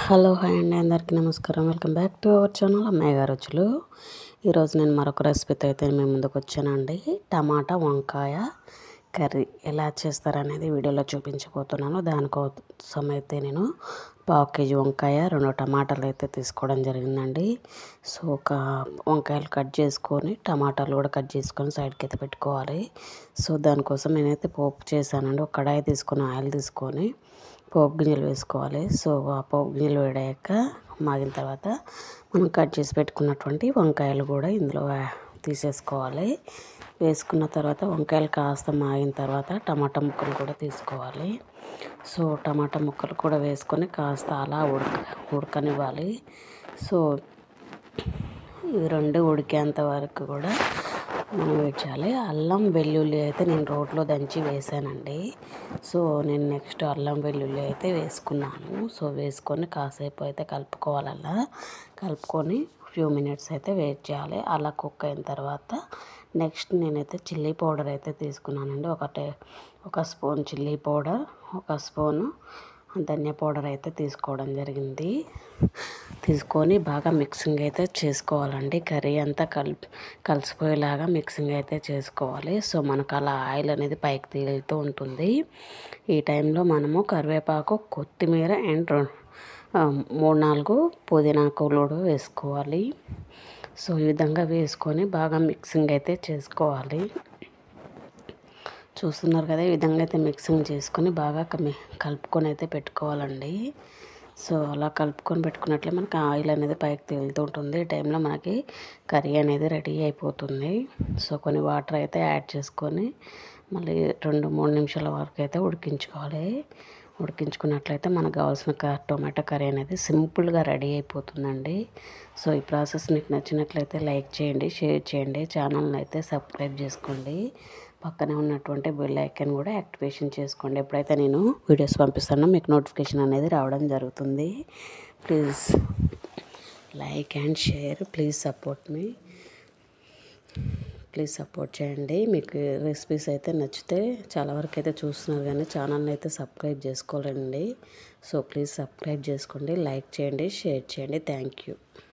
Hello hi అండి, అందరికీ నమస్కారం. Welcome back to our channel అమ్మాయి గారు రుచులు. ఈరోజు నేను మరొక రెసిపీతో అయితే మేము ముందుకు వచ్చానండి. టమాటా వంకాయ కర్రీ ఎలా చేస్తారనేది వీడియోలో చూపించబోతున్నాను. దానికోసం అయితే నేను 1/2 కేజీ వంకాయ, 2 టమాటాలు అయితే తీసుకోవడం జరిగిందండి. సో ఒక వంకాయలు కట్ చేసుకొని టమాటాలు కూడా కట్ చేసుకొని సైడ్కి అయితే పెట్టుకోవాలి. సో దానికోసం నేనైతే పోపు చేశానండి. ఒక కడాయి తీసుకొని ఆయిల్ తీసుకొని పోపు గింజలు వేసుకోవాలి. సో ఆ పోపు గింజలు వేడాక మాగిన తర్వాత మనం కట్ చేసి పెట్టుకున్నటువంటి వంకాయలు కూడా ఇందులో తీసేసుకోవాలి. వేసుకున్న తర్వాత వంకాయలు కాస్త మాగిన తర్వాత టమాటా ముక్కలు కూడా తీసుకోవాలి. సో టమాటా ముక్కలు కూడా వేసుకొని కాస్త అలా ఉడకనివ్వాలి. సో ఇవి రెండు ఉడికేంత వరకు కూడా మనం వెయిట్ చేయాలి. అల్లం వెల్లుల్లి అయితే నేను రోట్లో దంచి వేసానండి. సో నేను నెక్స్ట్ అల్లం వెల్లుల్లి అయితే వేసుకున్నాను. సో వేసుకొని కాసేపు అయితే కలుపుకోవాలి. అలా కలుపుకొని ఫ్యూ మినిట్స్ అయితే వెయిట్ చేయాలి. అలా కుక్ అయిన తర్వాత నెక్స్ట్ నేనైతే చిల్లీ పౌడర్ అయితే తీసుకున్నానండి. ఒక స్పూన్ చిల్లీ పౌడర్, ఒక స్పూను ధనియా పౌడర్ అయితే తీసుకోవడం జరిగింది. తీసుకొని బాగా మిక్సింగ్ అయితే చేసుకోవాలండి. కర్రీ అంతా కలిసిపోయేలాగా మిక్సింగ్ అయితే చేసుకోవాలి. సో మనకు అలా ఆయిల్ అనేది పైకి తేలుతూ ఉంటుంది. ఈ టైంలో మనము కరివేపాకు, కొత్తిమీర అండ్ 3-4 పుదీనాకులు కూడా వేసుకోవాలి. సో ఈ విధంగా వేసుకొని బాగా మిక్సింగ్ అయితే చేసుకోవాలి. చూస్తున్నారు కదా, ఈ విధంగా అయితే మిక్సింగ్ చేసుకొని బాగా కలుపుకొని అయితే పెట్టుకోవాలండి. సో అలా కలుపుకొని పెట్టుకున్నట్లే మనకి ఆయిల్ అనేది పైకి తేలుతూ ఉంటుంది. ఈ టైంలో మనకి కర్రీ అనేది రెడీ అయిపోతుంది. సో కొన్ని వాటర్ అయితే యాడ్ చేసుకొని మళ్ళీ 2-3 నిమిషాల వరకు అయితే ఉడికించుకోవాలి. ఉడికించుకున్నట్లయితే మనకు కావాల్సిన టొమాటో కర్రీ అనేది సింపుల్గా రెడీ అయిపోతుందండి. సో ఈ ప్రాసెస్ మీకు నచ్చినట్లయితే లైక్ చేయండి, షేర్ చేయండి, ఛానల్ని అయితే సబ్స్క్రైబ్ చేసుకోండి. పక్కనే ఉన్నటువంటి బెల్ ఐకాన్ కూడా యాక్టివేషన్ చేసుకోండి. ఎప్పుడైతే నేను వీడియోస్ పంపిస్తానో మీకు నోటిఫికేషన్ అనేది రావడం జరుగుతుంది. Please like and share, please support me, please support చేయండి. మీకు రెసిపీస్ అయితే నచ్చితే చాలా వరకు అయితే చూస్తున్నారు కానీ ఛానల్ని అయితే సబ్స్క్రైబ్ చేసుకోలేండి. సో ప్లీజ్ సబ్స్క్రైబ్ చేసుకోండి, లైక్ చేయండి, షేర్ చేయండి. Thank you.